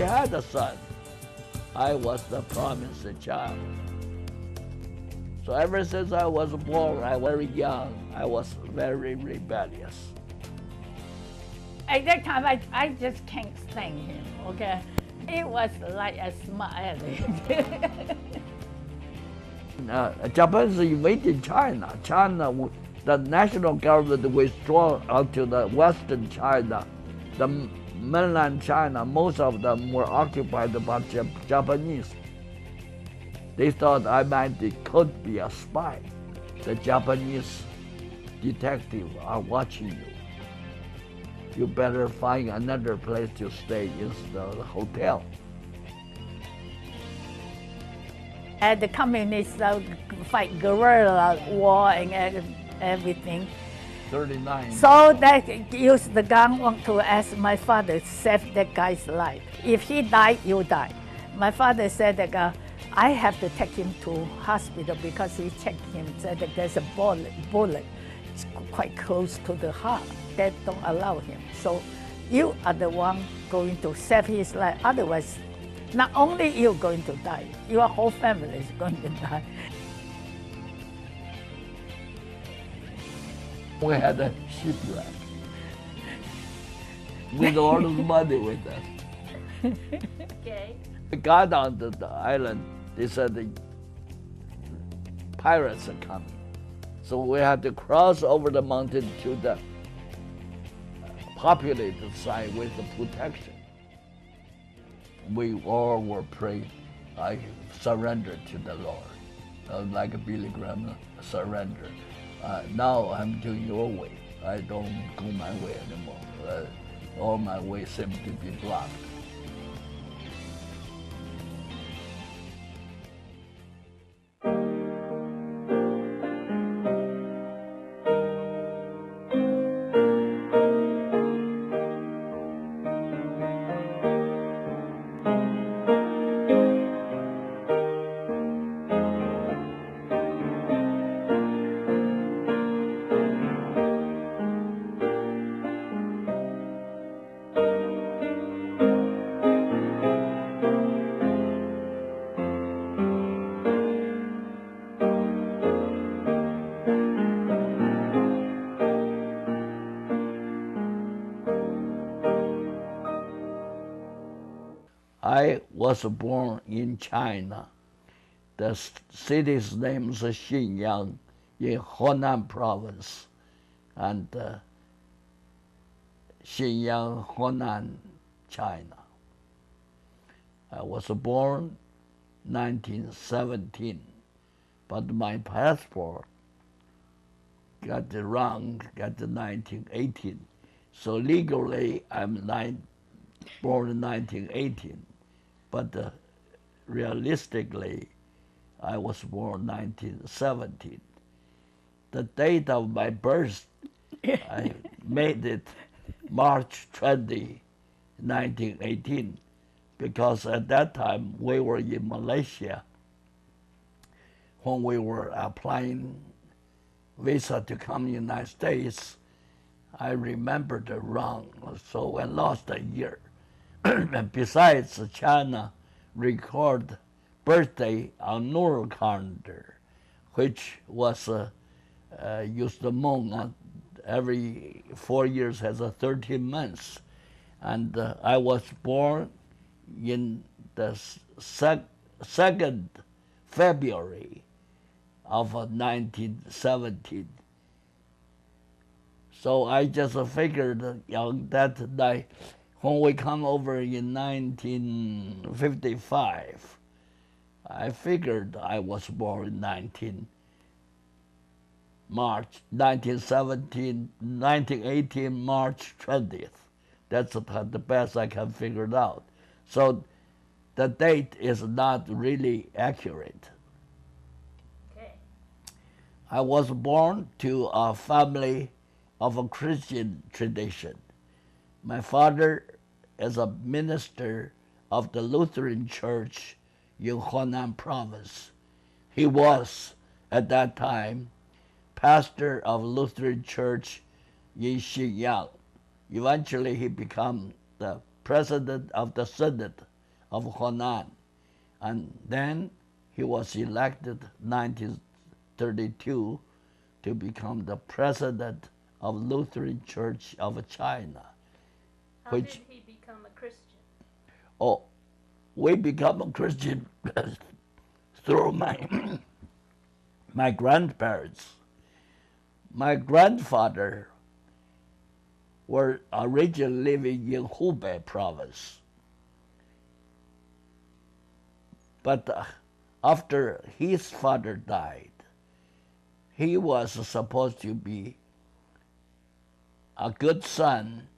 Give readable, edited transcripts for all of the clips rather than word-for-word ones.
had a son. I was the promised child. So ever since I was born, I was very young, I was very rebellious. At that time, I just can't stand him, okay? It was like a smile. Japan invaded China. The national government withdrew onto the Western China. The mainland China, most of them were occupied by Japanese. They thought could be a spy. The Japanese detectives are watching you. You better find another place to stay instead of the hotel. And the communists fight guerrilla war and everything. 39. So they use the gun, want to ask my father, save that guy's life. If he died, you die. My father said that I have to take him to hospital because he checked him, said that there's a bullet it's quite close to the heart. They don't allow him. So you are the one going to save his life. Otherwise, not only you're going to die, your whole family is going to die. We had a shipwreck with all the money with us. Okay. We got on the island. They said the pirates are coming. So we had to cross over the mountain to the populated side with the protection. We all were praying. I surrendered to the Lord, like Billy Graham surrender. Now I'm doing your way. I don't go my way anymore. All my way seems to be blocked. I was born in China. The city's name is Xinyang in Hunan province, and Xinyang, Hunan, China. I was born 1917, but my passport got it wrong, got the 1918. So legally, I'm born in 1918. But realistically, I was born 1917. The date of my birth, I made it March 20, 1918, because at that time we were in Malaysia when we were applying visa to come to the United States. I remembered it wrong, so I lost a year. And besides, China record birthday on lunar calendar, which was used the moon every 4 years has 13 months. And I was born in the 2nd February of 1917. So I just figured on that night, when we come over in 1955, I figured I was born in 1918, March 20th. That's the best I can figure it out. So the date is not really accurate. Okay. I was born to a family of a Christian tradition. My father is a minister of the Lutheran Church in Hunan province. He was, at that time, pastor of Lutheran Church in Xinyang. Eventually, he became the president of the Synod of Hunan. And then he was elected 1932 to become the president of Lutheran Church of China. How did he become a Christian? Oh, we become a Christian through my grandparents. My grandfather were originally living in Hubei province. But after his father died, he was supposed to be a good son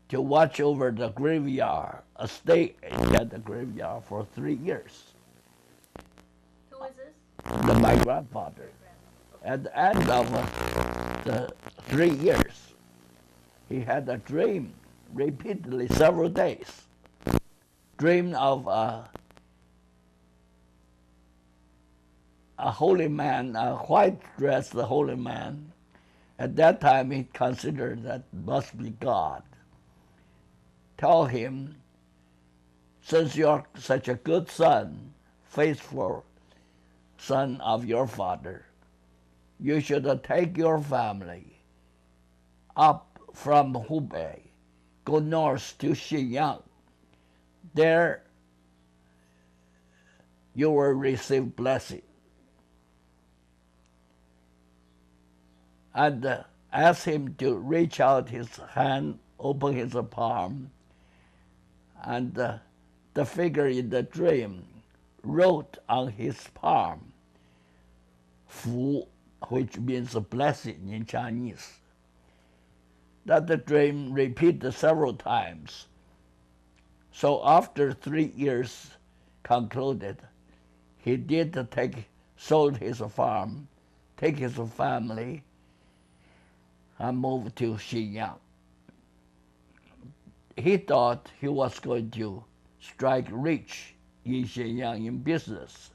to watch over the graveyard, stay at the graveyard for 3 years. Who is this? My grandfather. At the end of the 3 years, he had a dream repeatedly several days. Dream of a holy man, a white-dressed holy man. At that time, he considered that must be God. Tell him, since you're such a good son, faithful son of your father, you should take your family up from Hubei, go north to Xinyang. There you will receive blessing. And ask him to reach out his hand, open his palm, and the figure in the dream wrote on his palm, Fu, which means a blessing in Chinese. That the dream repeated several times. So after 3 years concluded, he did sold his farm, take his family, and moved to Xinyang. He thought he was going to strike rich in Xinyang in business.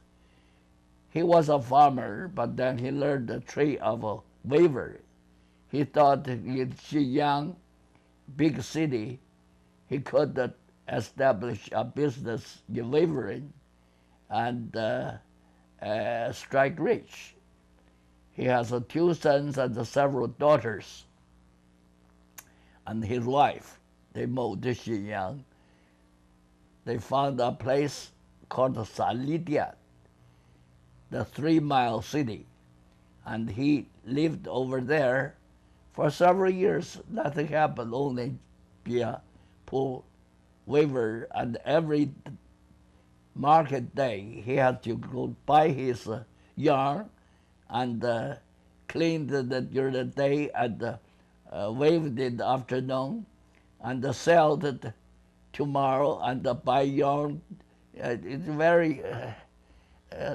He was a farmer, but then he learned the trade of a weaver. He thought in Xinyang, big city, he could establish a business in wavering and strike rich. He has 2 sons and several daughters. And his wife, they moved to Xinyang. They found a place called Salidian, the 3-mile city. And he lived over there for several years. Nothing happened, only be a poor weaver. And every market day, he had to go buy his yarn and cleaned it during the day and waved in the afternoon and sell it tomorrow and buy yarn. It's a very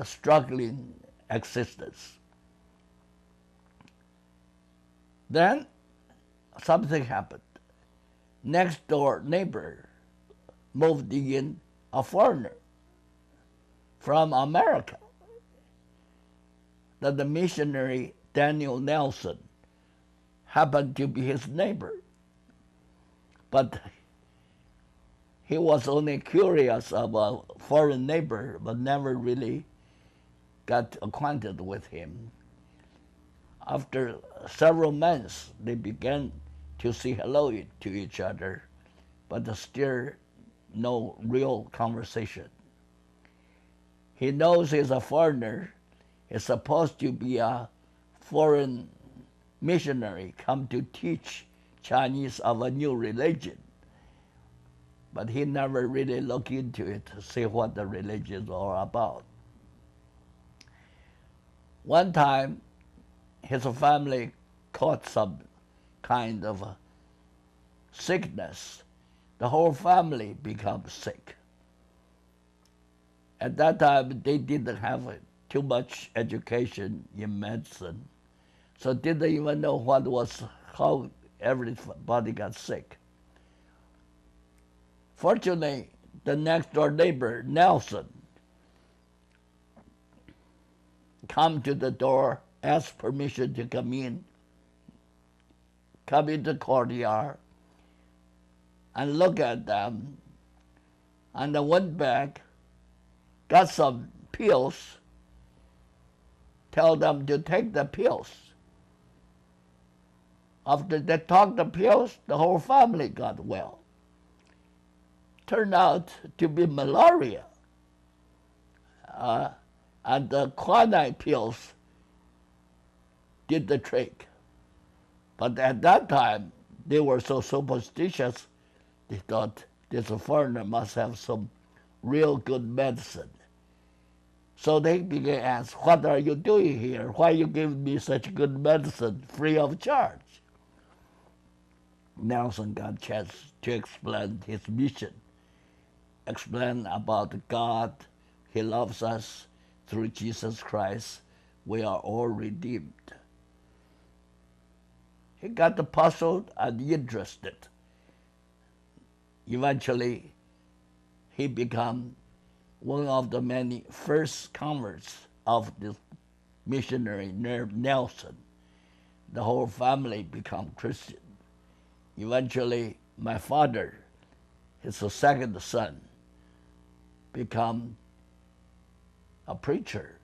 struggling existence. Then something happened. Next door neighbor moved in a foreigner from America. That the missionary Daniel Nelson happened to be his neighbor. But he was only curious of a foreign neighbor, but never really got acquainted with him. After several months, they began to say hello to each other, but still no real conversation. He knows he's a foreigner. He's supposed to be a foreign missionary come to teach Chinese of a new religion. But he never really looked into it to see what the religion is all about. One time, his family caught some kind of sickness. The whole family becomes sick. At that time, they didn't have too much education in medicine, so didn't even know how everybody got sick. Fortunately, the next door neighbor, Nelson, come to the door, ask permission to come in the courtyard, and look at them, And I went back, got some pills, tell them to take the pills. After they took the pills, the whole family got well. Turned out to be malaria. And the quinine pills did the trick. But at that time, they were so superstitious, they thought this foreigner must have some real good medicine. So they began to ask, what are you doing here? Why you give me such good medicine free of charge? Nelson got a chance to explain his mission, explain about God. He loves us through Jesus Christ. We are all redeemed. He got puzzled and interested. Eventually, he became one of the many first converts of this missionary named Nelson. The whole family became Christian. Eventually, my father, his second son, became a preacher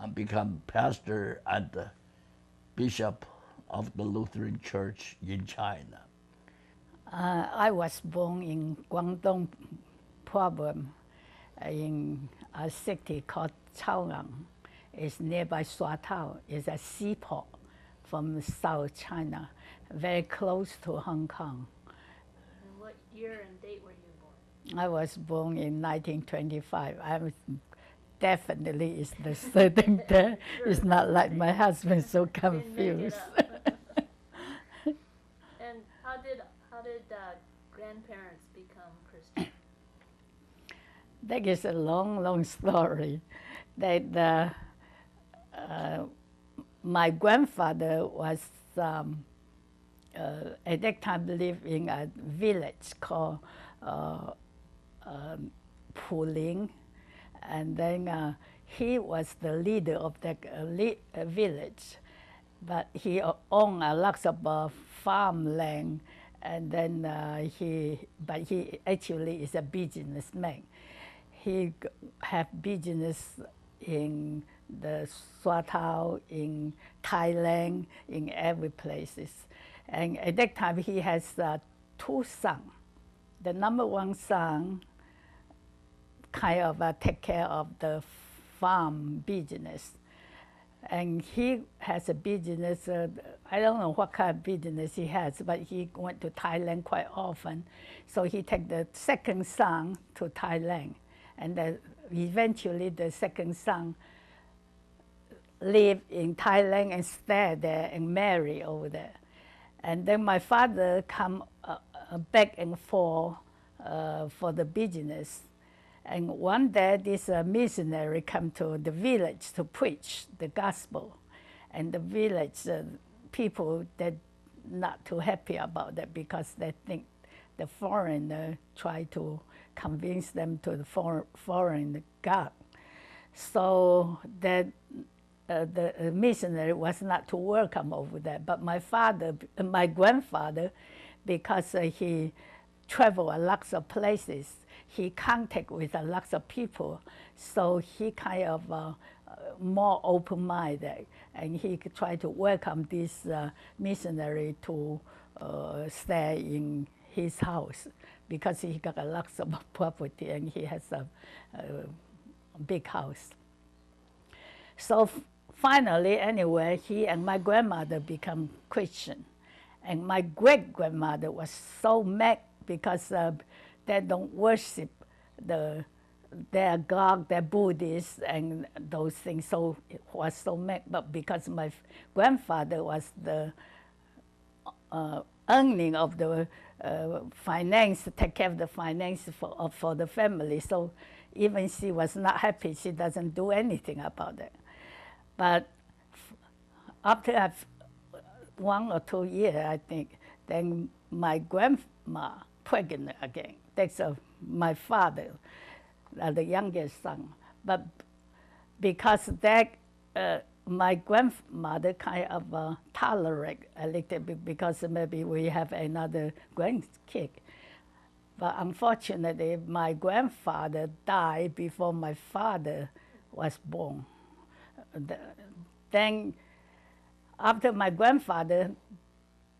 and become pastor and the bishop of the Lutheran Church in China. I was born in Guangdong province in a city called Chaoyang. It's nearby Shuatao. It's a seaport from South China, very close to Hong Kong. And what year and date were you born? I was born in 1925. I definitely is the certain there. It's not like my husband so confused. And how did grandparents become Christian? That is a long, long story. That my grandfather was at that time lived in a village called Puling, and then he was the leader of that village, but he owned lots of farmland, and then he actually is a businessman. He have business in the Shuatao, in Thailand, in every places. And at that time he has two sons. The number one son kind of take care of the farm business. And he has a business, I don't know what kind of business he has, but he went to Thailand quite often. So he take the second son to Thailand. And eventually the second son lived in Thailand and stayed there and married over there. And then my father come back and forth for the business. And one day this missionary come to the village to preach the gospel. And the village people, they're not too happy about that because they think the foreigner try to convince them to the foreign God. So that the missionary was not too welcome over there. But my grandfather, because he traveled a lot of places, he contact with a lot of people, so he kind of more open-minded, and he tried to welcome this missionary to stay in his house because he got a lot of property and he has a big house. So finally, anyway, he and my grandmother become Christian. And my great-grandmother was so mad because they don't worship their God, their Buddhists, and those things. So it was so mad. But because my grandfather was the earning of the finance, take care of the finance for the family. So even she was not happy. She doesn't do anything about it. But after 1 or 2 years, I think, then my grandma pregnant again. That's my father, the youngest son. But because that, my grandmother kind of tolerate a little bit because maybe we have another grandkid. But unfortunately, my grandfather died before my father was born. Then, after my grandfather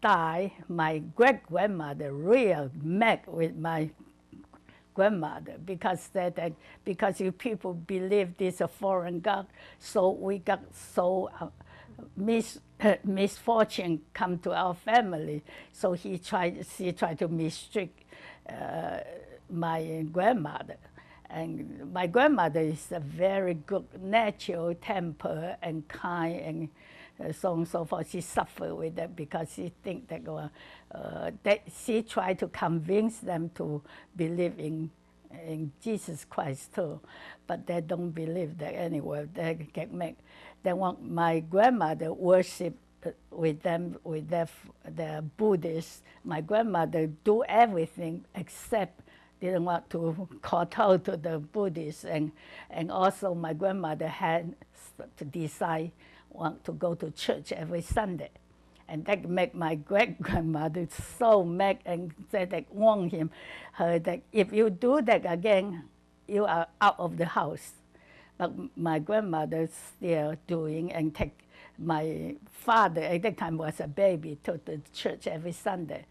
died, my great-grandmother really mad with my grandmother because because you people believe this a foreign god, so we got so misfortune come to our family. So she tried to mistreat my grandmother. And my grandmother is a very good, natural temper and kind, and so on and so forth. She suffered with that because she think that she tried to convince them to believe in Jesus Christ too, but they don't believe that anyway. They get mad. They want my grandmother worship with them, with their Buddhists. My grandmother do everything except didn't want to kowtow to the Buddhists, and also my grandmother had to decide want to go to church every Sunday, and that made my great-grandmother so mad and said that warn her that if you do that again, you are out of the house. But my grandmother still doing and take my father at that time was a baby to the church every Sunday.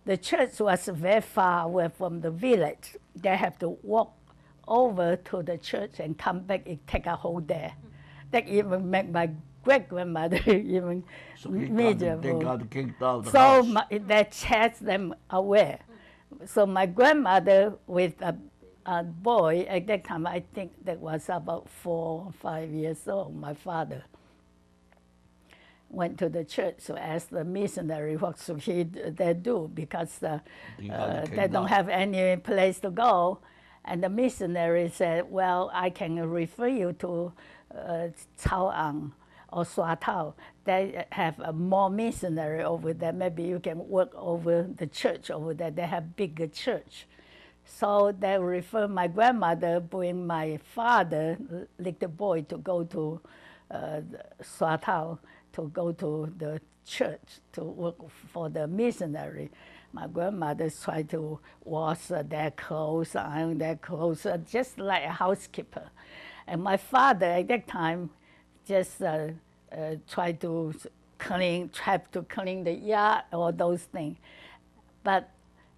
The church was very far away from the village. They have to walk over to the church and come back. It take a whole day. That even make my great-grandmother even miserable. They got kicked out of the So house. they chased them away. So my grandmother with a boy, at that time I think that was about 4 or 5 years old, my father went to the church to ask the missionary what should they do because they don't have any place to go. And the missionary said, well, I can refer you to Chao Ang or Sua Tao. They have more missionary over there. Maybe you can work over the church over there. They have bigger church. So they refer my grandmother, bring my father, little boy, to go to Sua Tao, to go to the church to work for the missionary. My grandmother tried to wash their clothes, iron their clothes, just like a housekeeper. And my father at that time just tried to clean the yard, all those things. But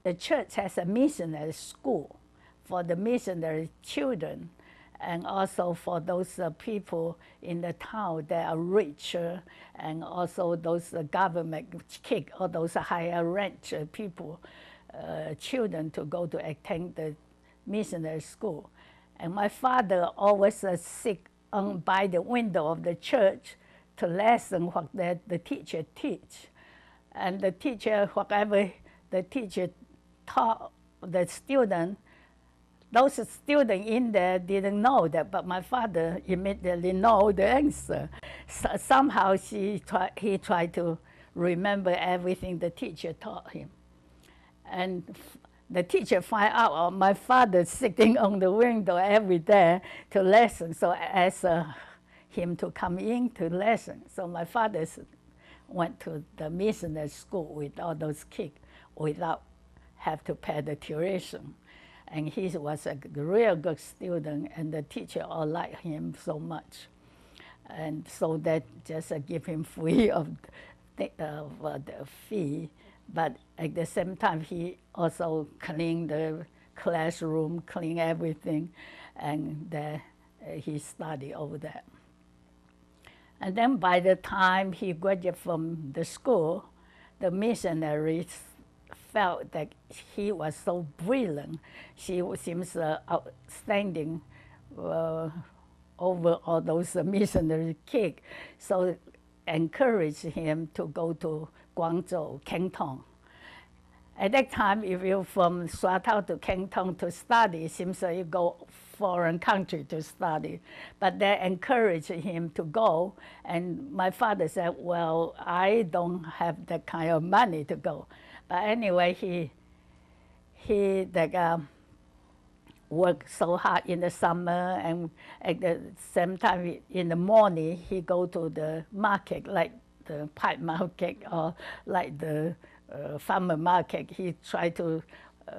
the church has a missionary school for the missionary children, and also for those people in the town that are richer, and also those government kick all those higher rank people, children to go to attend the missionary school. And my father always sit by the window of the church to listen what the teacher teach. And the teacher, whatever the teacher taught the student, those students in there didn't know that, but my father immediately know the answer. So somehow he tried to remember everything the teacher taught him. And the teacher find out my father sitting on the window every day to listen, so asked him to come in to lesson. So my father went to the missionary school with all those kids without have to pay the tuition. And he was a real good student, and the teacher all liked him so much. And so that just give him free of the fee, but at the same time he also cleaned the classroom, cleaned everything, and he studied over there. And then by the time he graduated from the school, the missionaries felt that he was so brilliant. She seems outstanding over all those missionary kids. So encouraged him to go to Guangzhou, Canton. At that time, if you're from Sua Tao to Canton to study, it seems like you go foreign country to study. But they encouraged him to go. And my father said, well, I don't have that kind of money to go. But anyway, he worked so hard in the summer, and at the same time in the morning he go to the market, like the pipe market or like the farmer market. He tried to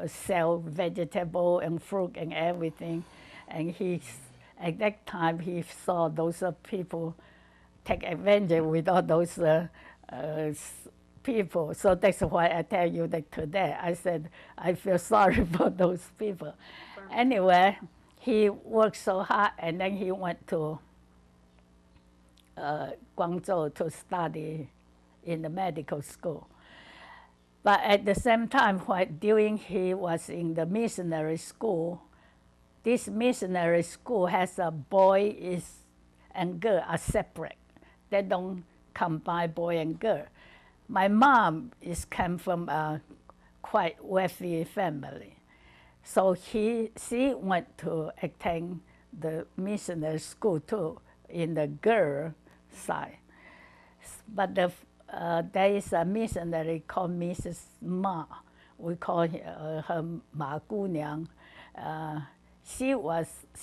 sell vegetable and fruit and everything. And at that time, he saw those people take advantage with all those people. So that's why I tell you that today. I said, I feel sorry for those people. Anyway, he worked so hard, and then he went to Guangzhou to study in the medical school. But at the same time, during he was in the missionary school, this missionary school has a boy and girl are separate. They don't combine boy and girl. My mom came from a quite wealthy family, so she went to attend the missionary school too in the girl side. But there is a missionary called Mrs. Ma. We call her Ma Gu Niang. She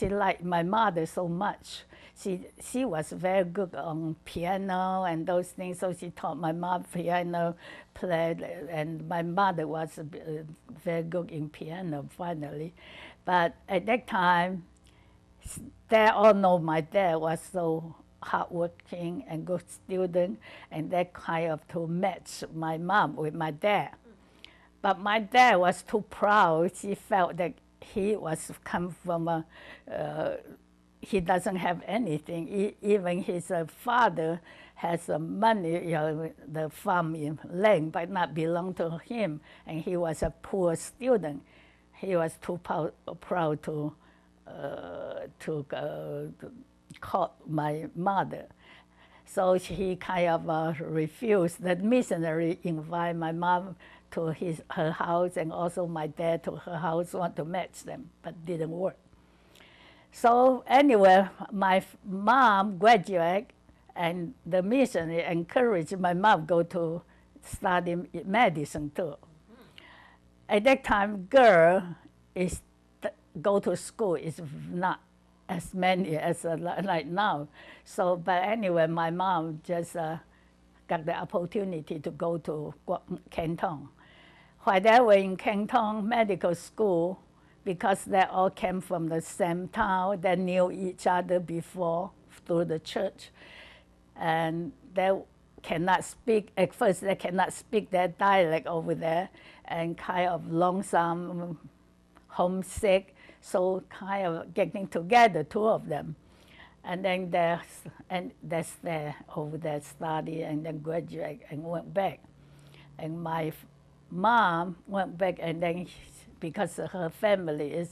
liked my mother so much. She was very good on piano and those things, so she taught my mom piano, played, and my mother was very good in piano finally. But at that time, they all know my dad was so hardworking and good student, and that kind of to match my mom with my dad. But my dad was too proud. She felt that he was come from he doesn't have anything. Even his father has money, the farm in land, but not belong to him. And he was a poor student. He was too proud to call my mother. So he kind of refused. The missionary invited my mom to her house, and also my dad to her house, want to match them, but didn't work. So anyway, my mom graduated, and the missionary encouraged my mom go to study medicine too. At that time, girl go to school is not as many as like now. So, but anyway, my mom just got the opportunity to go to Canton. While they were in Canton Medical School, because they all came from the same town, they knew each other before through the church, and they cannot speak, at first they cannot speak their dialect over there, and kind of lonesome, homesick, so kind of getting together, two of them. And then they stay over there, study, and then graduate and went back. And my mom went back, and then because her family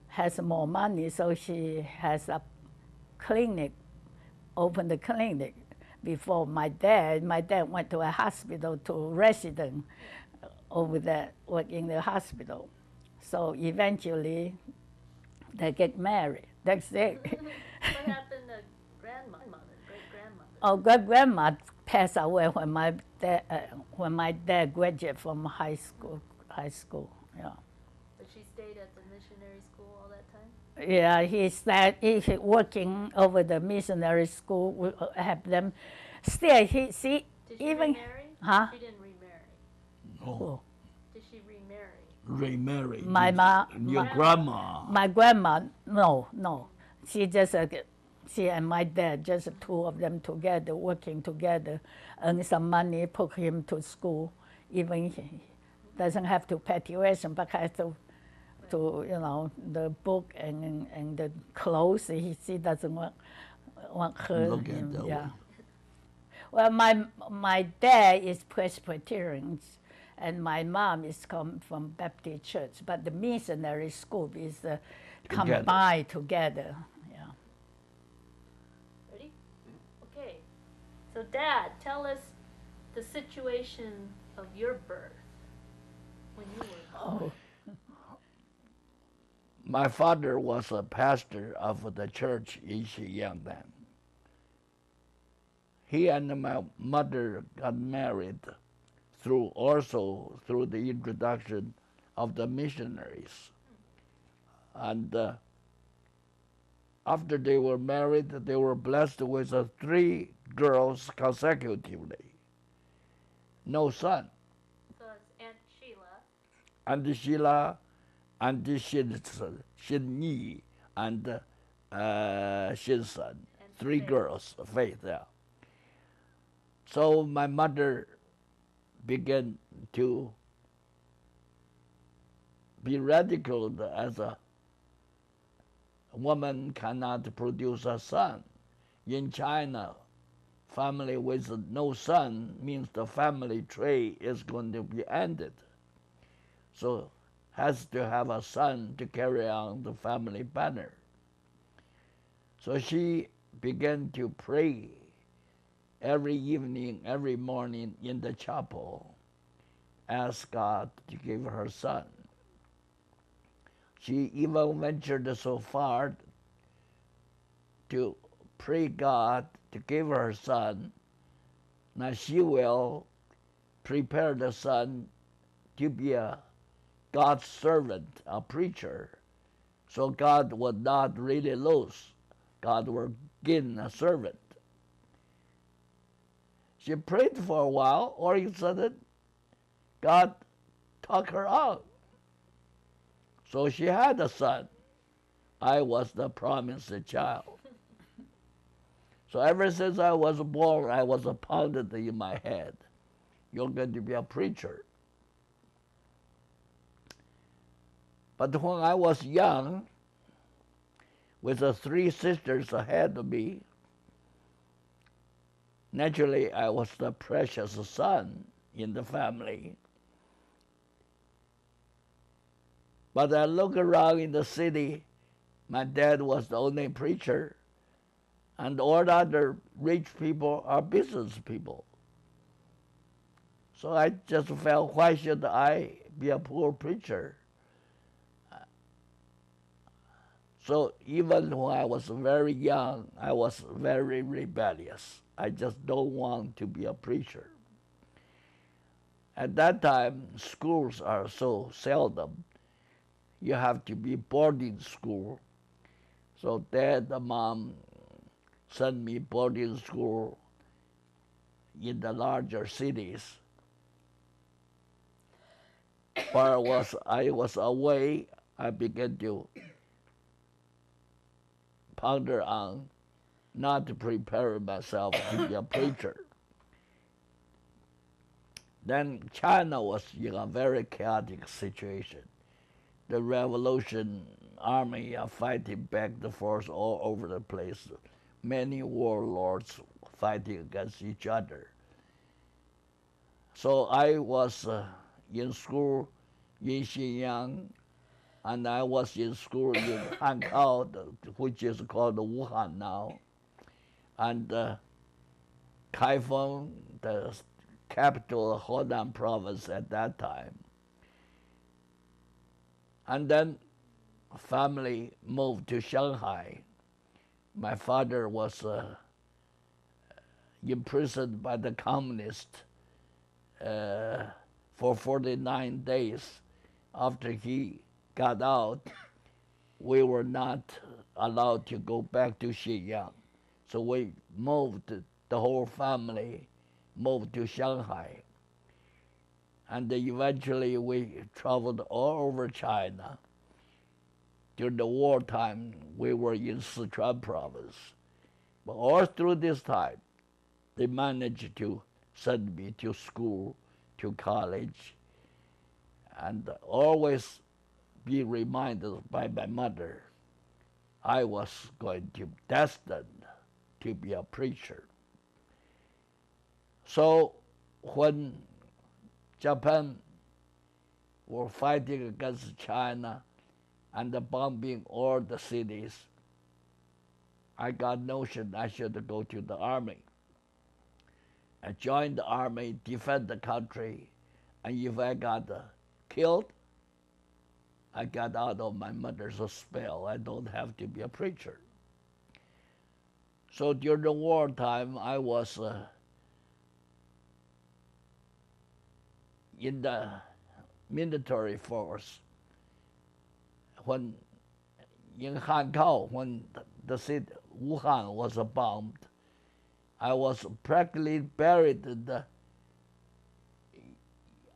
has more money, so she has a clinic, opened a clinic before my dad. My dad went to a hospital to resident over there, work in the hospital. So eventually, they get married. That's it. What happened to grandmother, great-grandmother? Oh, great-grandma passed away when my dad graduated from high school. Yeah. But she stayed at the missionary school all that time? Yeah, he's working over the missionary school. We have them. Still, Did she even remarry? Huh? She didn't remarry. No, Did she remarry? remarried. My Your grandma. My grandma, no. She just she and my dad, just two of them together, working together, earn some money, put him to school. Even he doesn't have to pay tuition, but has to the book and the clothes. She doesn't want her. Look at that Yeah. one. Well, my dad is Presbyterian, and my mom is come from Baptist church, but the missionary school is combined together. Yeah. Ready? Okay. So, Dad, tell us the situation of your birth when you were born. Oh. My father was a pastor of the church in Xiyang then. He and my mother got married also through the introduction of the missionaries. And after they were married, they were blessed with 3 girls consecutively. No son. So it's Aunt Sheila. Auntie Sheila, Auntie Shin Yi, and Shin Sun. And Three Faith. girls, Faith, yeah. So my mother began to be ridiculed as a woman cannot produce a son. In China, family with no son means the family tree is going to be ended. So has to have a son to carry on the family banner. So she began to pray every evening, every morning in the chapel, ask God to give her a son. She even ventured so far to pray God to give her a son. Now she will prepare the son to be a God's servant, a preacher. So God would not really lose. God will gain a servant. She prayed for a while, all of a sudden, God took her out. So she had a son. I was the promised child. So ever since I was born, I was pounded in my head. You're going to be a preacher. But when I was young, with the three sisters ahead of me, naturally I was the precious son in the family. But I look around in the city, my dad was the only preacher, and all the other rich people are business people. So I just felt, why should I be a poor preacher? So even when I was very young, I was very rebellious. I just don't want to be a preacher. At that time, schools are so seldom. You have to be boarding school. So dad and mom sent me boarding school in the larger cities. While I was away, I began to ponder on not to prepare myself to be a preacher. Then China was in a very chaotic situation. The revolution army are fighting back the force all over the place. Many warlords fighting against each other. So I was in school in Xinyang, and I was in school in Hankou, which is called Wuhan now, and Kaifeng, the capital of Henan province at that time. And then family moved to Shanghai. My father was imprisoned by the communists for 49 days. After he got out, we were not allowed to go back to Xinyang. So we moved, the whole family moved to Shanghai. And eventually we traveled all over China. During the wartime, we were in Sichuan province. But all through this time, they managed to send me to school, to college, and always be reminded by my mother, I was going to destined to be a preacher. So when Japan were fighting against China and bombing all the cities, I got notion I should go to the army. I joined the army, defend the country, and if I got killed, I got out of my mother's spell. I don't have to be a preacher. So during the wartime, I was in the military force. When in Hankou, when the city Wuhan was bombed, I was practically buried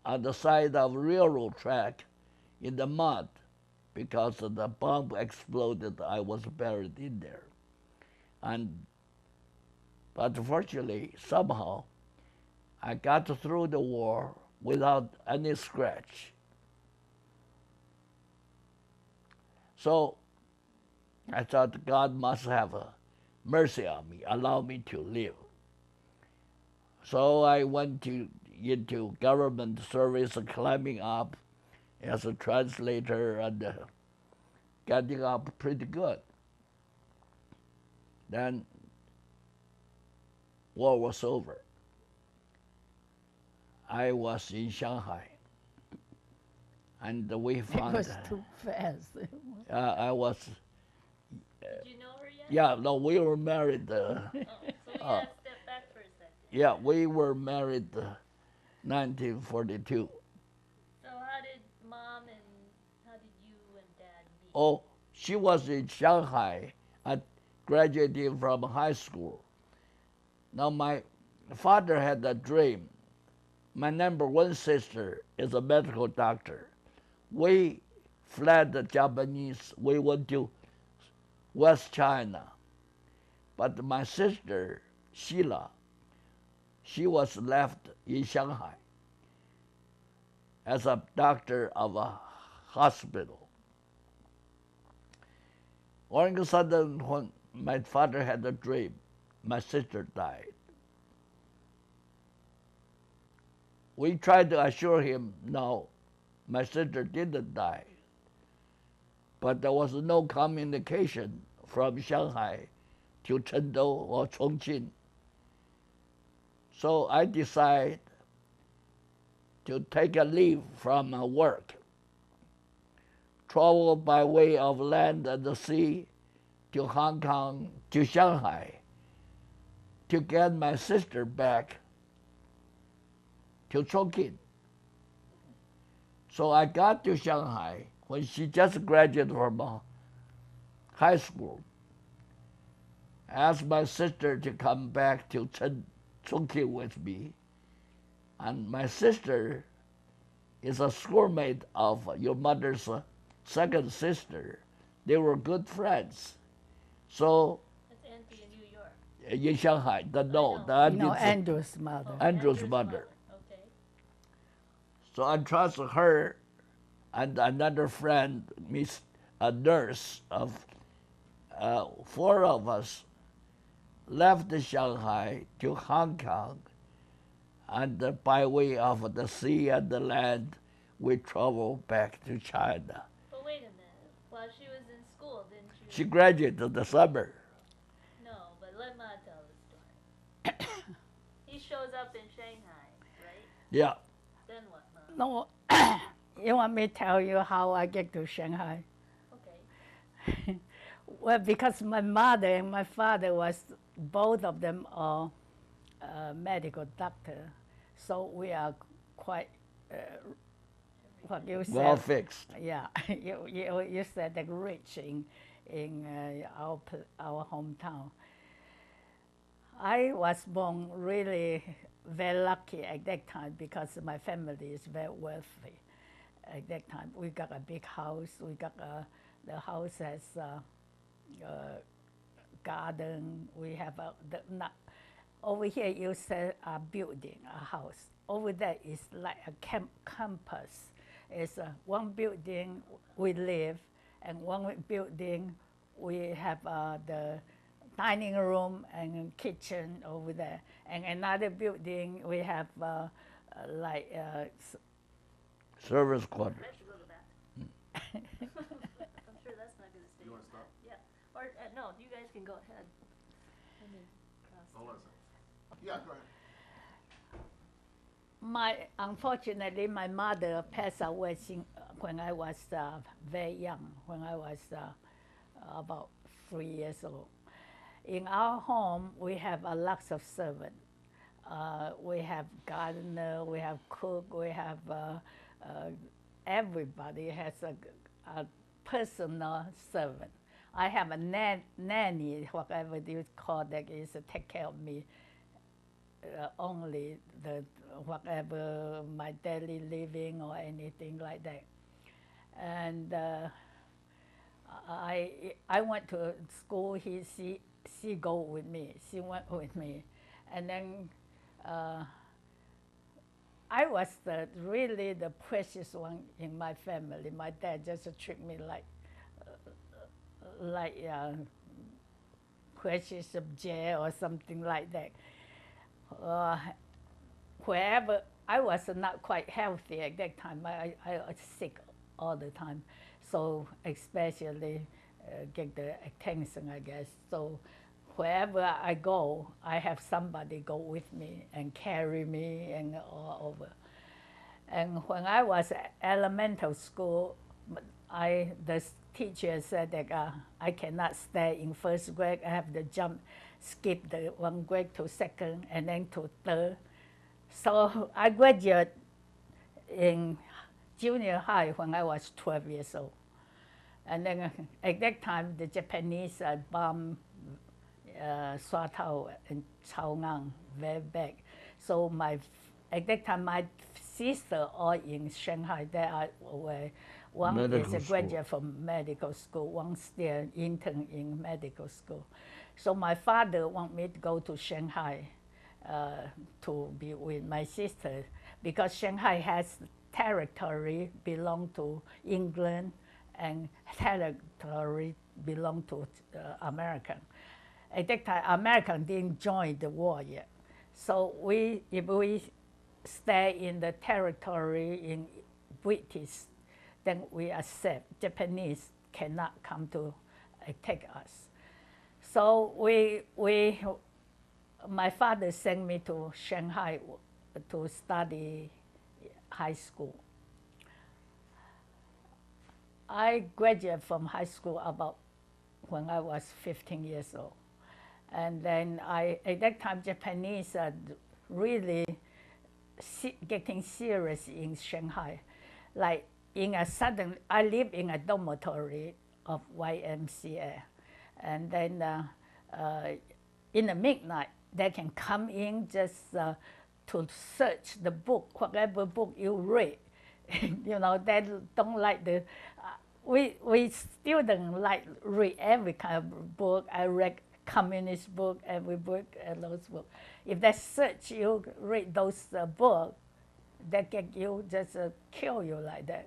on the side of railroad track in the mud because the bomb exploded. I was buried in there. But fortunately, somehow, I got through the war without any scratch. So I thought God must have mercy on me, allow me to live. So I went into government service, climbing up as a translator and getting up pretty good. Then war was over. I was in Shanghai, and we found. It was too fast. I was. Did you know her yet? Yeah, no, we were married. Oh, so we gotta step back for a second. Yeah, we were married 1942. So how did Mom and how did you and Dad meet? Oh, she was in Shanghai, graduating from high school. Now my father had a dream. My number one sister is a medical doctor. We fled the Japanese. We went to West China. But my sister, Sheila, she was left in Shanghai as a doctor of a hospital. All of a sudden, when my father had a dream, my sister died. We tried to assure him, no, my sister didn't die. But there was no communication from Shanghai to Chengdu or Chongqing. So I decided to take a leave from work, travel by way of land and the sea to Hong Kong, to Shanghai, to get my sister back to Chongqing. So I got to Shanghai when she just graduated from high school. I asked my sister to come back to Chongqing with me. And my sister is a schoolmate of your mother's second sister. They were good friends. So That's Auntie in New York. in Shanghai, Andrew's mother. Andrew's mother. Okay. So I trusted her and another friend, a nurse of 4 of us, left Shanghai to Hong Kong, and by way of the sea and the land, we traveled back to China. But wait a minute. While she was in school, didn't you? She graduated this summer. No, but let Ma tell the story. He shows up in Shanghai, right? Yeah. Then what, Ma? No, you want me to tell you how I get to Shanghai? Okay. Well, because my mother and my father both of them are medical doctor, so we are quite what you said. Well fixed. Yeah, you said like rich in our hometown. I was born really very lucky at that time because my family is very wealthy. At that time, we got a big house. The house has a garden. We have over here you say a building, a house. Over there is like a campus. It's one building we live, and one building we have the dining room and kitchen over there. And another building we have Service quarters. I should go to the bathroom. I'm sure that's not going to stay. You want to stop? Yeah. Or no, you guys can go ahead. Hold on a second. Yeah, go ahead. Unfortunately, my mother passed away when I was very young, when I was about 3 years old. In our home, we have lots of servants. We have gardener, we have cook, we have everybody has a personal servant. I have a nanny, whatever you call that, is to take care of me. Only whatever my daily living or anything like that. and I went to school. She go with me. She went with me, and then I was really the precious one in my family. My dad just treat me like precious object or something like that. Wherever I was not quite healthy at that time, I was sick all the time, so especially get the attention, I guess. So wherever I go, I have somebody go with me and carry me and all over. And when I was at elementary school, the teacher said that I cannot stay in first grade. I have to skip the one grade to second and then to third. So I graduated in junior high when I was 12 years old. And then at that time, the Japanese bombed Swatow and Chaogang very bad. So at that time, my sister all in Shanghai. One medical is a graduate from medical school, one still intern in medical school. So my father want me to go to Shanghai to be with my sister, because Shanghai has territory belong to England and territory belong to American. At that time, American didn't join the war yet. So if we stay in the territory in British, then we accept. Japanese cannot come to attack us. So my father sent me to Shanghai to study high school. I graduated from high school about when I was 15 years old. And then at that time, Japanese are really getting serious in Shanghai. Like I live in a dormitory of YMCA. And then in the midnight, they can come in just to search the book, whatever book you read. You know, they don't like we still don't like read every kind of book. I read communist book, every book, and those books. If they search you, read those books, they get you, just kill you like that.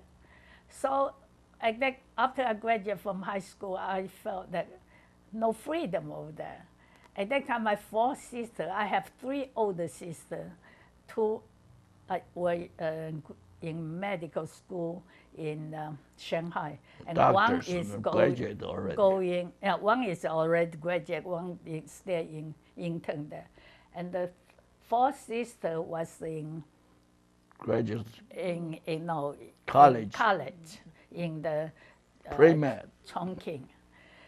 So after I graduated from high school, I felt that no freedom over there. At that time, my four sisters, I have three older sisters, two were in medical school in Shanghai, and one is going. One is already graduate, one is still in intern there, and the fourth sister was in graduate in college in the pre-med Chongqing.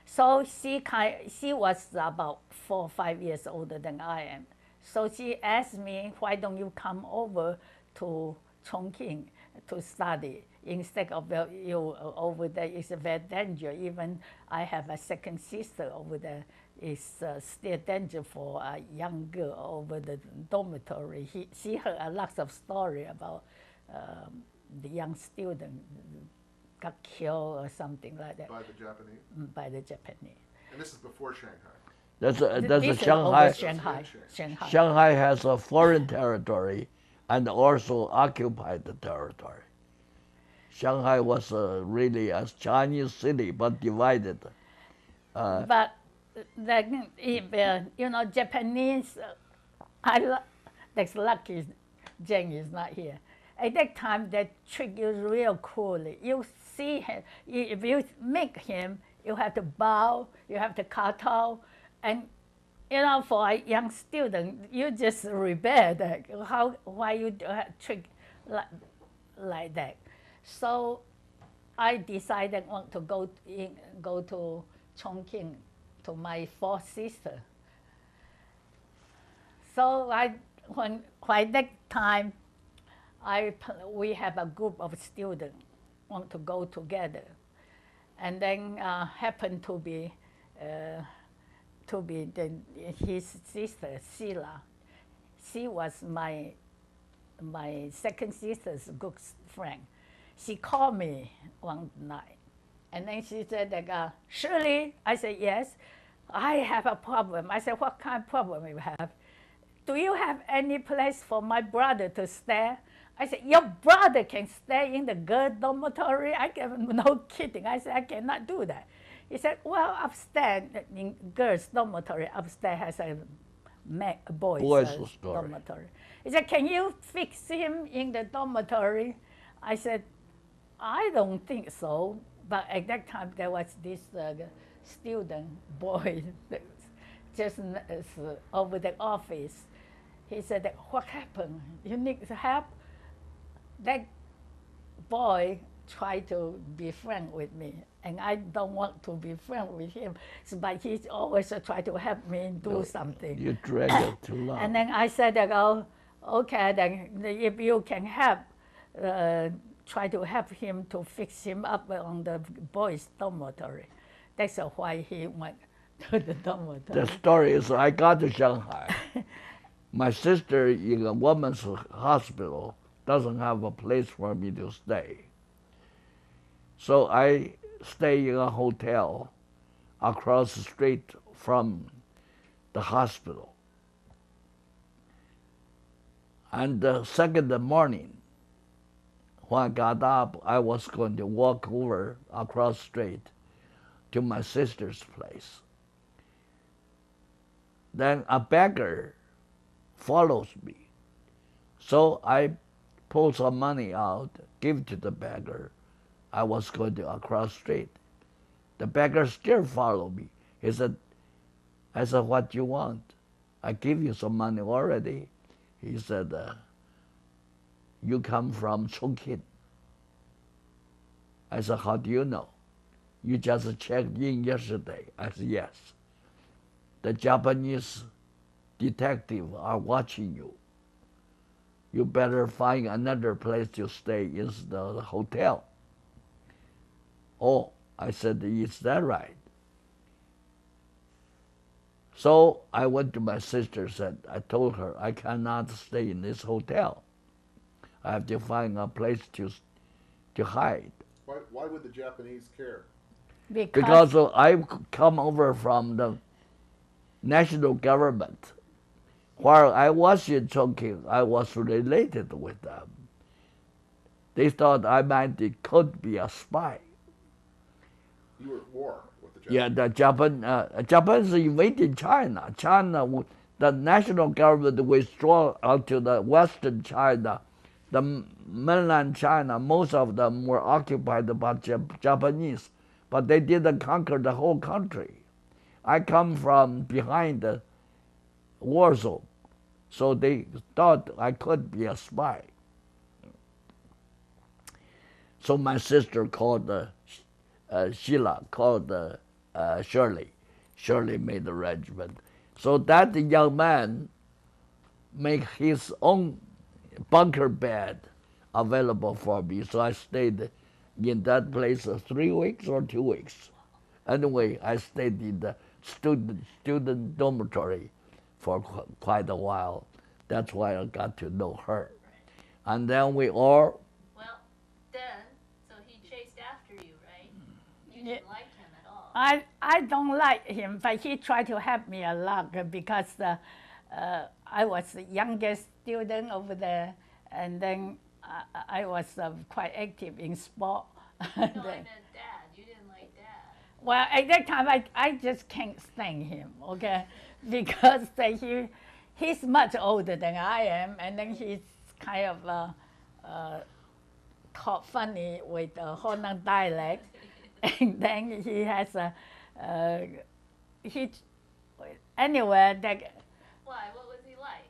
So she was about 4 or 5 years older than I am. So she asked me, why don't you come over to Chongqing to study instead of you over there? It's very dangerous. Even I have a second sister over there. It's still dangerous for a young girl over the dormitory. She heard a lot of story about the young student got killed or something like that. By the Japanese? By the Japanese. And this is before Shanghai? That's a Shanghai. Shanghai has a foreign territory and also occupied the territory. Shanghai was really a Chinese city, but divided. But Japanese, that's lucky Jane is not here. At that time, they treat you real coolly. You see him, if you meet him, you have to bow, you have to kowtow, and for a young student, you just rebel that. Why you treat like that? So I decided I want to go to Chongqing to my fourth sister. So when that time, we have a group of students want to go together, and then happened to be his sister Sheila. She was my second sister's good friend. she called me one night, and then she said, Shirley, I said, yes, I have a problem. I said, what kind of problem you have? Do you have any place for my brother to stay? I said, your brother can stay in the girls' dormitory? I can, no kidding. I said, I cannot do that. He said, well, upstairs, in girls' dormitory, upstairs has a boys' dormitory. He said, can you fix him in the dormitory? I said, I don't think so. But at that time, there was this student boy that just over the office. He said, what happened? You need help? That boy tried to be friends with me, and I don't want to be friends with him. So, but he always try to help me do something. You drag it too long. And then I said, oh, okay, then if you can help, try to help him to fix him up on the boys' dormitory. That's why he went to the dormitory. The story is, I got to Shanghai. My sister in a woman's hospital doesn't have a place for me to stay. So I stay in a hotel across the street from the hospital. And the second morning, when I got up, I was going to walk over across the street to my sister's place. Then a beggar follows me. So I pull some money out, give to the beggar. I was going to across the street. The beggar still followed me. He said, I said, what do you want? I give you some money already. He said, you come from Chongqing. I said, how do you know? You just checked in yesterday. I said, yes. The Japanese detectives are watching you. You better find another place to stay in the hotel. Oh, I said, is that right? So I went to my sister, I told her, I cannot stay in this hotel. I have to find a place to hide. Why would the Japanese care? Because I come over from the national government. While I was in Chongqing, I was related with them. They thought I could be a spy. You were at war with the Japanese? Yeah, the Japanese invaded China. The national government withdrew out to the western China. The mainland China, most of them were occupied by Japanese, but they didn't conquer the whole country. I come from behind the war zone, so they thought I could be a spy. So my sister called Sheila, called Shirley. Shirley made the arrangement. So that young man made his own bunker bed available for me. So I stayed in that place 3 weeks or 2 weeks. Anyway, I stayed in the student dormitory for quite a while. That's why I got to know her. And then we all... Well, then, so he chased after you, right? You Yeah. didn't like him at all. I don't like him, but he tried to help me a lot because I was the youngest student over there, and then I was quite active in sport. No, I meant Dad. You didn't like Dad. Well, at that time, I just can't stand him, okay? Because he's much older than I am, and then he's kind of talk funny with the Honan dialect. And then he has anyway, Why? What was he like?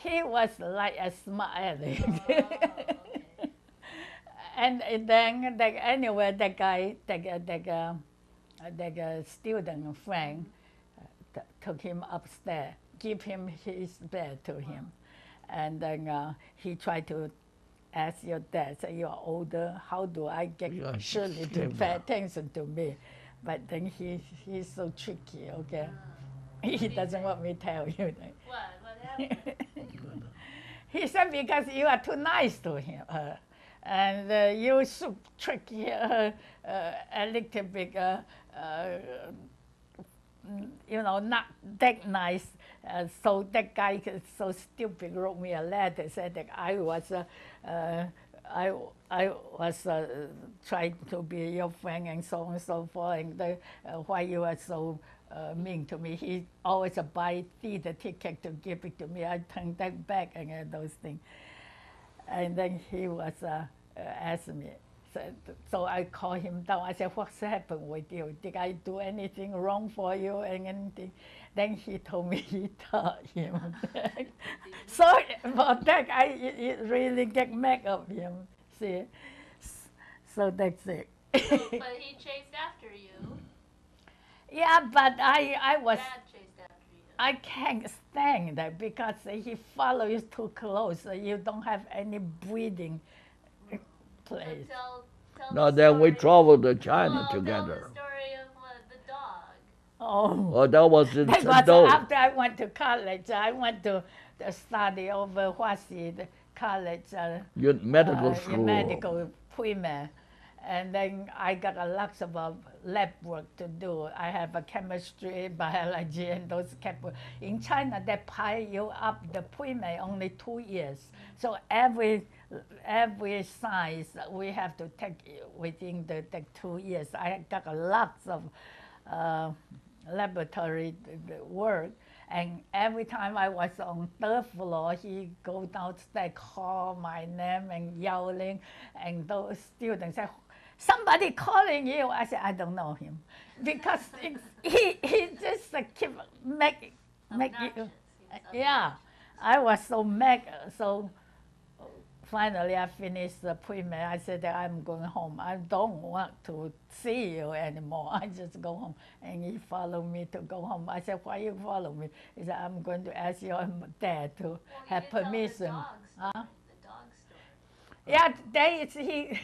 he was like a smart aleck. Oh, okay. And then anyway, that guy, that student friend took him upstairs, give him his bed to him, and then he tried to ask your dad, say, you're older, how do I get Shirley to pay attention to me? But then he's so tricky, okay? He doesn't want me to tell you that. What happened? He said, because you are too nice to him. and you should trick her a little bit, not that nice. So that guy is so stupid wrote me a letter, said that I was trying to be your friend and so on and so forth, and why you are so mean to me. He always buy theater ticket to give it to me. I turned that back and those things. And then he was asking me. So I called him down. I said, "What's happened with you? Did I do anything wrong for you and anything?" Then he told me he taught him. So about that, I really get mad of him. See, so that's it. But he chased after you. Yeah, but I was. Dad chased after you. I can't stand that because he follows too close. You don't have any breathing place. Tell No, the then we story. traveled to China Well, together. Tell the story of the dog. Oh. Oh, that was in That was Chengdu. after I went to college. I went to study over Huaxi the college. Medical school. Medical pre-med. And then I got a lot of lab work to do. I have a chemistry, biology, and those chemical. In China, they pile you up the pre-med only 2 years. So every science we have to take within the 2 years. I got a lot of laboratory work, and every time I was on third floor, he go downstairs, call my name and yelling, and those students say, "Somebody calling you." I said, "I don't know him," because he just keep make you. Obnoxious. Yeah, I was so mad. So finally, I finished the pre-med. I said that I'm going home. I don't want to see you anymore. I just go home. And he followed me to go home. I said, "Why you follow me?" He said, "I'm going to ask your dad to have permission." The dog story. Yeah, he.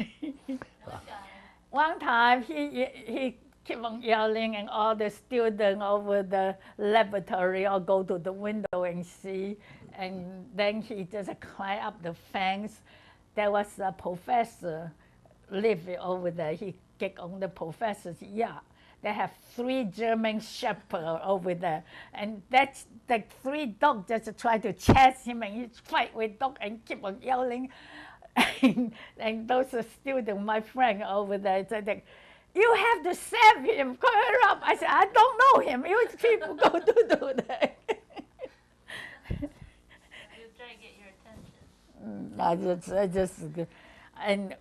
One time he keep on yelling, and all the students over the laboratory all go to the window and see. And then he just climb up the fence. There was a professor living over there. He get on the professor's yacht. They have 3 German shepherds over there, and that's the 3 dogs just try to chase him, and he fight with dog and keep on yelling. And those students, my friend over there, said that, "You have to save him, call her up." I said, "I don't know him. Which people go to do that?" He was trying to get your attention. I just, and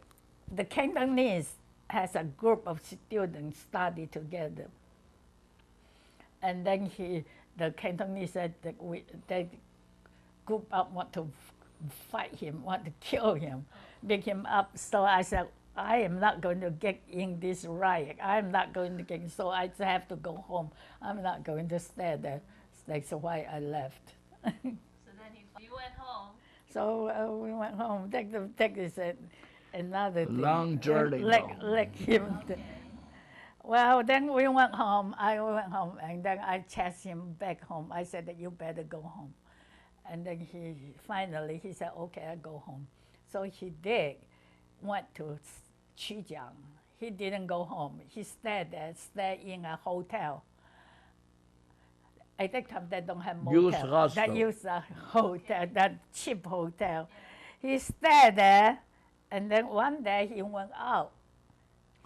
the Cantonese has a group of students study together. And then the Cantonese said that they group up want to fight him, want to kill him, pick him up. So I said, "I am not going to get in this riot. I'm not going to get in, so I have to go home. I'm not going to stay there." That's why I left. So then you went home. So we went home. That is another thing. Long journey, Like him. Well, then we went home. I went home, and then I chased him back home. I said that you better go home. And then he said, "Okay, I go home." So he did, went to Qijiang. He didn't go home. He stayed in a hotel. At that time, they don't have motel. Used hostel. They use a hotel, that cheap hotel. He stayed there, and then one day he went out.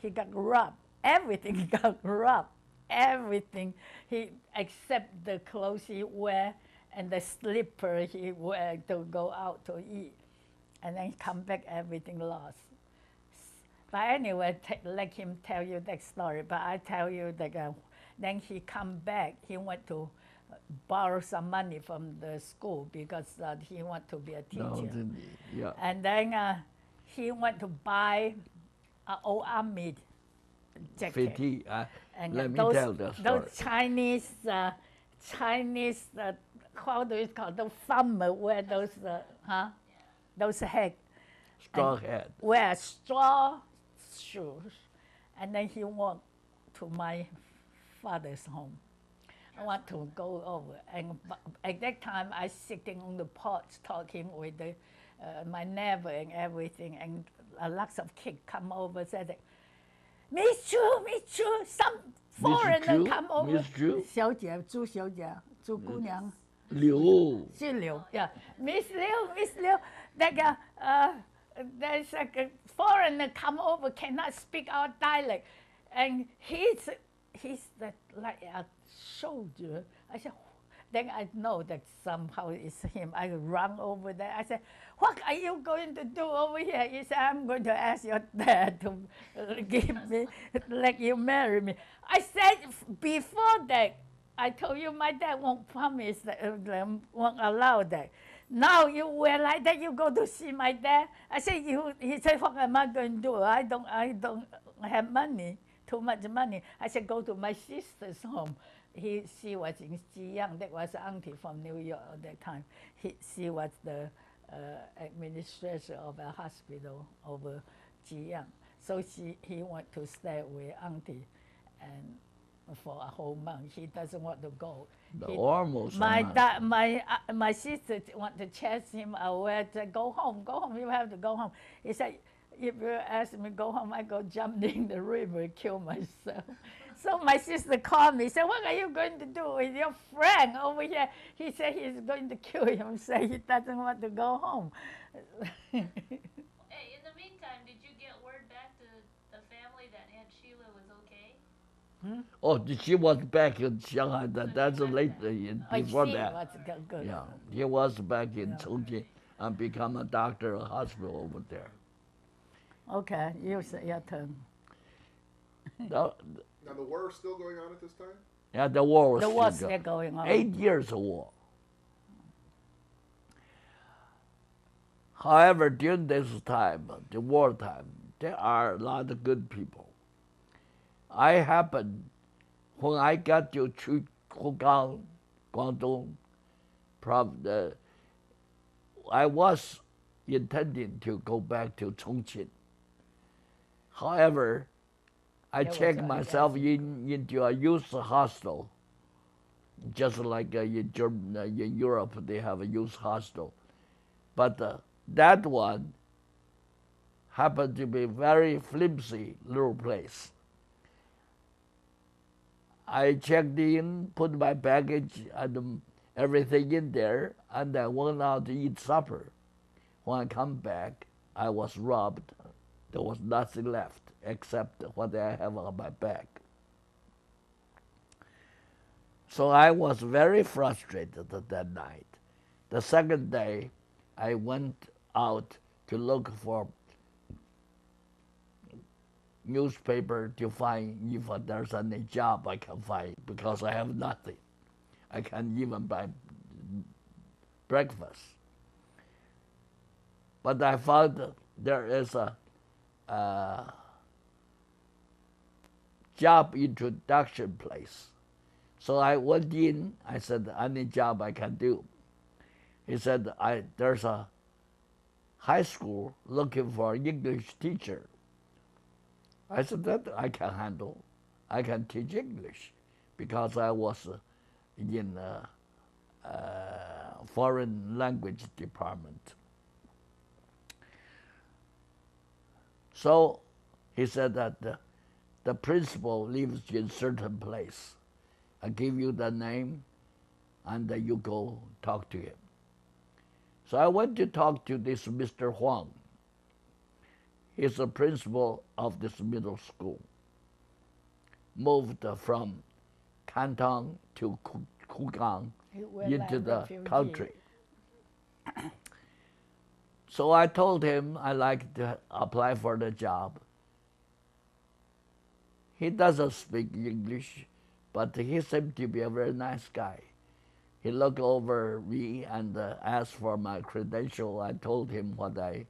He got robbed. Everything got robbed. Everything, except the clothes he wear and the slipper he wear to go out to eat. And then he come back, everything lost. But anyway, let him tell you that story. But I tell you that then he come back. He went to borrow some money from the school because he want to be a teacher. No, yeah. And then he went to buy an old army jacket. 50, And let me those, tell the story. Those Chinese, how do you call those farmer wear those, those head. Straw hat. Wear straw shoes. And then he walked to my father's home. I want to go over. And at that time, I sitting on the porch talking with my neighbor and everything, and lots of kids come over said, Miss Chu, some foreigner Chu? come over. Miss Chu? 小姐，朱小姐，朱姑娘。Liu. 是刘 yeah. Miss Liu, there's like a foreigner come over, cannot speak our dialect, and he's like a soldier. I said, then I know that somehow it's him. I run over there. I said, what are you going to do over here? He said, I'm going to ask your dad to give me, let you marry me. I said, before that, I told you my dad won't promise that, won't allow that. Now you were like that, you go to see my dad. I said, he said, what am I going to do? I don't have money, too much money. I said, go to my sister's home. She was in Jiyang, that was auntie from New York at that time. She was the administrator of a hospital over Jiyang. So he went to stay with auntie and for a whole month. He doesn't want to go. Almost. My sister want to chase him away. Said, go home. You have to go home. He said, if you ask me to go home, I go jump in the river, kill myself. So my sister called me. Said, what are you going to do with your friend over here? He said he's going to kill himself. He doesn't want to go home. Hey, in the meantime, did you get word back to the family that Aunt Sheila was okay? Oh, she was back in Shanghai. That's later before she that. was good. Yeah, he was back in Chongqing and become a doctor at a hospital over there. Okay, your turn. The, Now the war is still going on at this time? yeah, the war was The still war's going. still going on. 8 years of war. However, during this time, the wartime, there are a lot of good people. I happened, when I got to Hugang, Guangdong, I was intending to go back to Chongqing. However, I checked myself into a youth hostel, just like in Europe they have a youth hostel. But that one happened to be a very flimsy little place. I checked in, put my baggage and everything in there, and I went out to eat supper. When I come back, I was robbed. There was nothing left except what I have on my back. So I was very frustrated that night. The second day, I went out to look for newspaper to find if there's any job I can find, because I have nothing. I can't even buy breakfast. But I found there is a job introduction place. So I went in, I said, any job I can do. He said, there's a high school looking for an English teacher. I said, that I can handle. I can teach English because I was in foreign language department. So he said that the principal lives in certain place. I give you the name and you go talk to him. So I went to talk to this Mr. Huang. He's the principal of this middle school. Moved from Canton to Hugang into the country. So I told him I like to apply for the job. He doesn't speak English, but he seemed to be a very nice guy. He looked over me and asked for my credential. I told him what I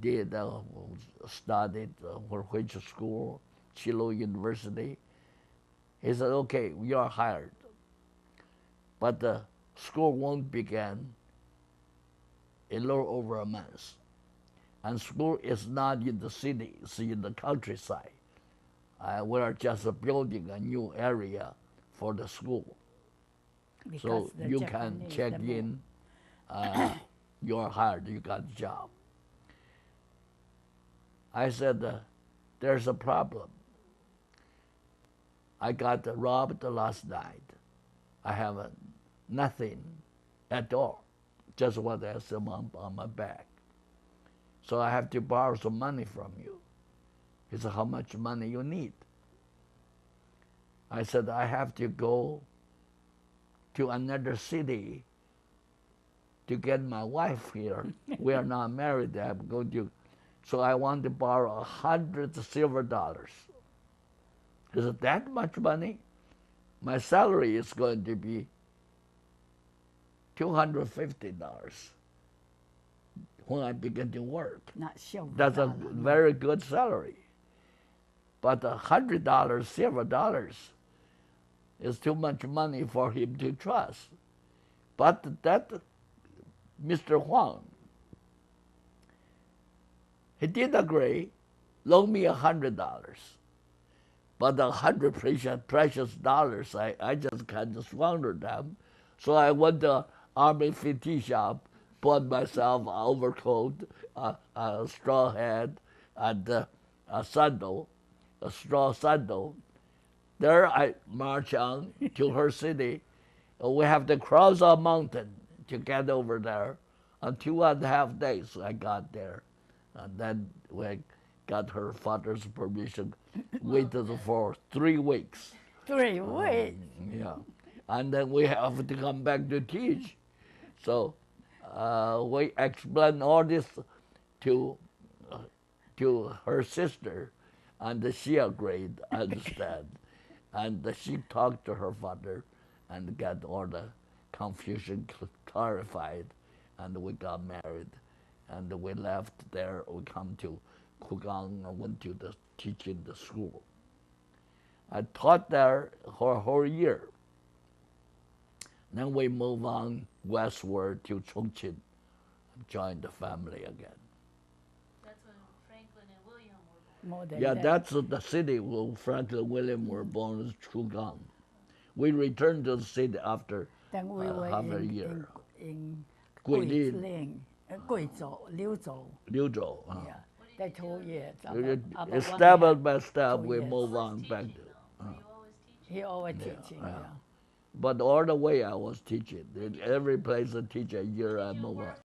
did, studied, which school, Chilo University. He said, okay, you are hired. But the school won't begin in a little over a month. And school is not in the city, it's in the countryside. We're just building a new area for the school. Because so the you Japanese, can check in you're hired, you got a job. I said, there's a problem. I got robbed last night. I have nothing at all, just what I have on my back. So I have to borrow some money from you. He said, how much money you need? I said, I have to go to another city to get my wife here. We are not married. I'm going to, so I want to borrow 100 silver dollars. He said, that much money? My salary is going to be $250 when I begin to work. Not silver That's a dollar, very good salary. But $100 silver dollars is too much money for him to trust. But that Mr. Huang, he did agree, loan me $100. But the 100 precious dollars, I just kind of squandered them. So I went to Army PT shop, bought myself an overcoat, a straw hat, and a sandal, a straw sandal. There I march on to her city. We have to cross a mountain to get over there. In 2.5 days I got there. And then we got her father's permission, waited for 3 weeks. 3 weeks. Yeah. And then we have to come back to teach. So we explained all this to her sister, and she agreed, understand. And she talked to her father and got all the confusion clarified, and we got married. And we left there, we come to Kugang and went to the teaching the school. I taught there for a whole year. Then we move on westward to Chongqing and joined the family again. That's when Franklin and William were born. More than Yeah, that. that's the city where Franklin and William were born, is Kugang. We returned to the city after Then we were half a year. in Guilin. Guilin, Guizhou, Liuzhou. Liuzhou. Yeah, that 2 years. Step by step, 2 we years. move on back to. Were you always teaching? He always teaching. yeah. Yeah. But all the way I was teaching. In every place I teach a year, I move on.